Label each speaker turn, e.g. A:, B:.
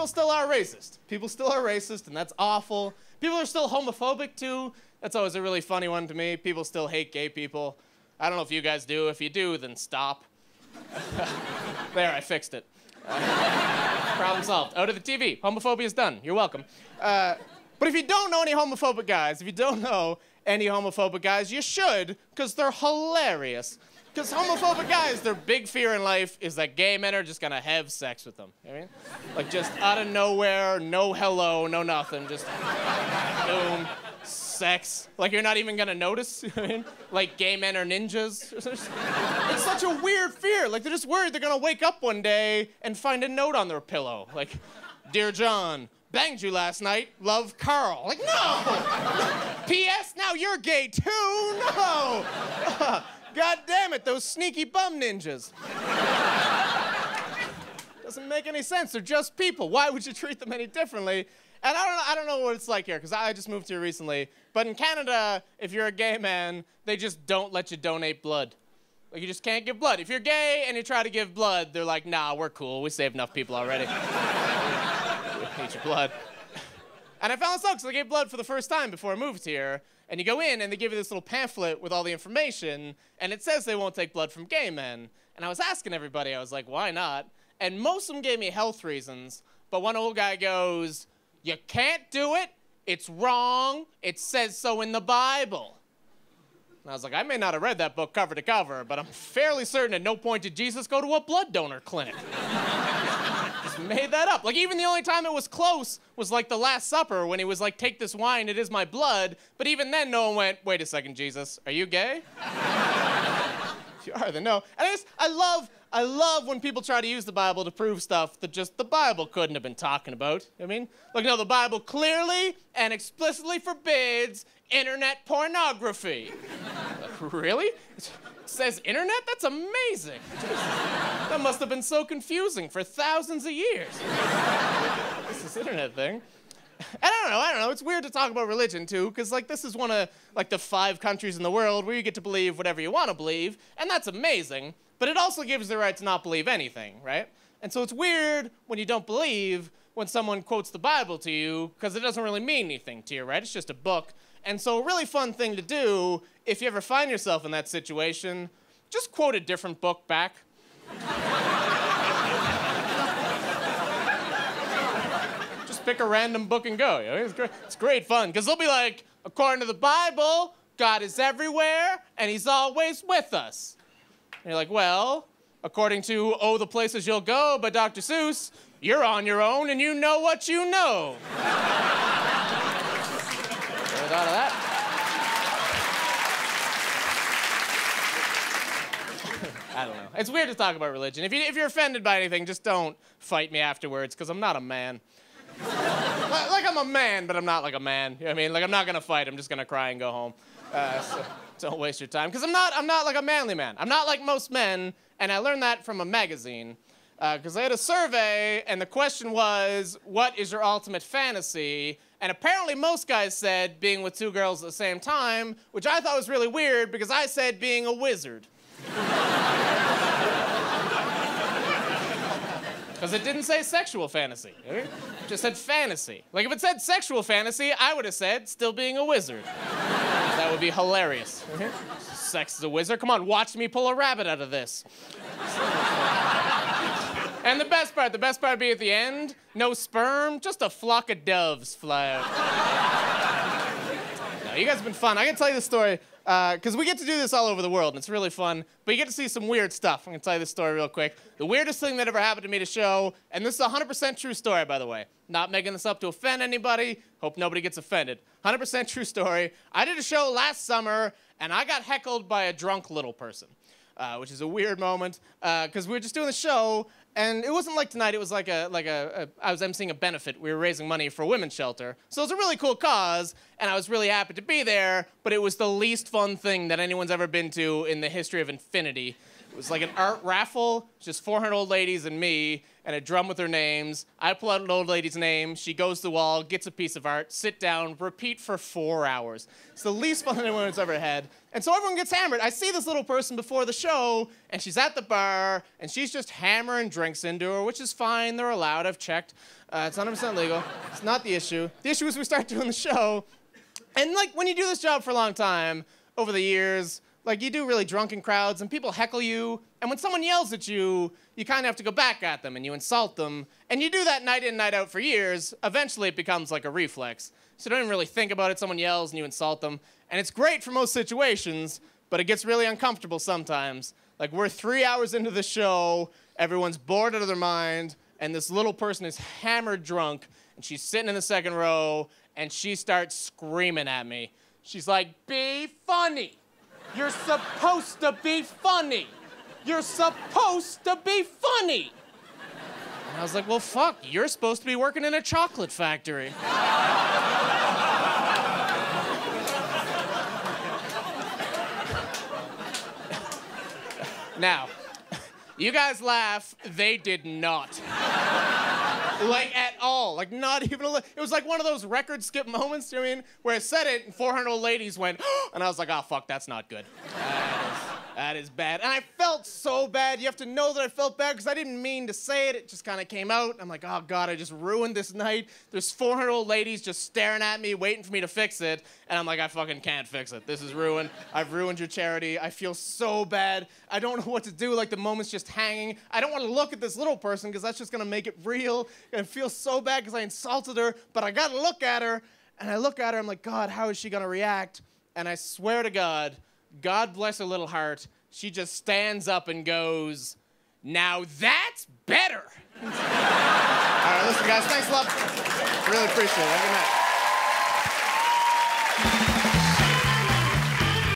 A: people still are racist. People still are racist, and that's awful. People are still homophobic, too. That's always a really funny one to me. People still hate gay people. I don't know if you guys do. If you do, then stop. There, I fixed it. Problem solved. Out of the TV. Homophobia is done. You're welcome. But if you don't know any homophobic guys, you should, because they're hilarious. Because homophobic guys, their big fear in life is that gay men are just gonna have sex with them. You know what I mean? Like, just out of nowhere, no hello, no nothing, just boom, sex. Like, you're not even gonna notice. You know what I mean? Like, gay men are ninjas. It's such a weird fear. Like, they're just worried they're gonna wake up one day and find a note on their pillow. Like, Dear John, banged you last night, love, Carl. Like, no! P.S. Now you're gay too? No! God damn it, those sneaky bum ninjas. Doesn't make any sense. They're just people. Why would you treat them any differently? And I don't know what it's like here, because I just moved here recently. But in Canada, if you're a gay man, they just don't let you donate blood. Like, you just can't give blood. If you're gay and you try to give blood, they're like, nah, we're cool. We saved enough people already. Need your blood. And I found this out because I gave blood for the first time before I moved here. And you go in, and they give you this little pamphlet with all the information, and it says they won't take blood from gay men. And I was asking everybody, I was like, why not? And most of them gave me health reasons, but one old guy goes, you can't do it, it's wrong, it says so in the Bible. And I was like, I may not have read that book cover to cover, but I'm fairly certain at no point did Jesus go to a blood donor clinic. Just made that up. Like, even the only time it was close was like the Last Supper when he was like, take this wine, it is my blood. But even then, no one went, wait a second, Jesus, are you gay? If you are, then no. And I love when people try to use the Bible to prove stuff that just the Bible couldn't have been talking about. You know what I mean? Like, no, the Bible clearly and explicitly forbids internet pornography. Really? It says internet? That's amazing. That must have been so confusing for thousands of years. This internet thing. I don't know. It's weird to talk about religion, too, because, like, this is one of, like, the 5 countries in the world where you get to believe whatever you want to believe, and that's amazing, but it also gives you the right to not believe anything, right? And so it's weird when you don't believe when someone quotes the Bible to you, because it doesn't really mean anything to you, right? It's just a book. And so a really fun thing to do, if you ever find yourself in that situation, just quote a different book back. Just pick a random book and go. You know? It's great fun, because they'll be like, according to the Bible, God is everywhere, and he's always with us. And you're like, well, according to Oh, the Places You'll Go by Dr. Seuss, you're on your own, and you know what you know. Never thought of that. I don't know. It's weird to talk about religion. If you're offended by anything, just don't fight me afterwards, because I'm not a man. Like, I'm a man, but I'm not like a man. You know what I mean? Like, I'm not going to fight. I'm just going to cry and go home. So don't waste your time. Because I'm not like a manly man. I'm not like most men, and I learned that from a magazine. Because I had a survey, and the question was, what is your ultimate fantasy? And apparently most guys said being with 2 girls at the same time, which I thought was really weird, because I said being a wizard. Because it didn't say sexual fantasy. It just said fantasy. Like, if it said sexual fantasy, I would have said still being a wizard. That would be hilarious. Sex is a wizard. Come on, watch me pull a rabbit out of this. And the best part would be at the end, no sperm, just a flock of doves fly out. No, you guys have been fun. I can tell you this story, because we get to do this all over the world, and it's really fun, but you get to see some weird stuff. I'm gonna tell you this story real quick. The weirdest thing that ever happened to me to show, and this is a 100% true story, by the way. Not making this up to offend anybody. Hope nobody gets offended. 100% true story. I did a show last summer, and I got heckled by a drunk little person, which is a weird moment, because we were just doing the show, and it wasn't like tonight. It was like I was emceeing a benefit. We were raising money for a women's shelter. So it was a really cool cause, and I was really happy to be there, but it was the least fun thing that anyone's ever been to in the history of infinity. It was like an art raffle, just 400 old ladies and me, and a drum with their names. I pull out an old lady's name, she goes to the wall, gets a piece of art, sit down, repeat for 4 hours. It's the least fun anyone's ever had. And so everyone gets hammered. I see this little person before the show, and she's at the bar, and she's just hammering drinks into her, which is fine, they're allowed, I've checked. It's 100% legal. It's not the issue. The issue is we start doing the show, and like when you do this job for a long time, over the years, like you do really drunken crowds and people heckle you, and when someone yells at you, you kind of have to go back at them and you insult them, and you do that night in, night out for years. Eventually it becomes like a reflex. So you don't even really think about it, someone yells and you insult them, and it's great for most situations, but it gets really uncomfortable sometimes. Like we're 3 hours into the show, everyone's bored out of their mind, and this little person is hammered drunk, and she's sitting in the second row, and she starts screaming at me. She's like, "Be funny. You're supposed to be funny. You're supposed to be funny." And I was like, well, fuck, you're supposed to be working in a chocolate factory. Now, you guys laugh, they did not. Like, at all. Like, not even a little. It was like one of those record skip moments, you know what I mean? Where I said it, and 400 old ladies went, and I was like, oh, fuck, that's not good. That is bad. And I felt so bad. You have to know that I felt bad because I didn't mean to say it. It just kind of came out. I'm like, oh, God, I just ruined this night. There's 400 old ladies just staring at me, waiting for me to fix it. And I'm like, I fucking can't fix it. This is ruined. I've ruined your charity. I feel so bad. I don't know what to do. Like, the moment's just hanging. I don't want to look at this little person because that's just going to make it real. And I feel so bad because I insulted her. But I got to look at her. And I look at her. I'm like, God, how is she going to react? And I swear to God, God bless her little heart, she just stands up and goes, "Now that's better." All right, listen, guys, thanks a lot. Really appreciate it. Good night.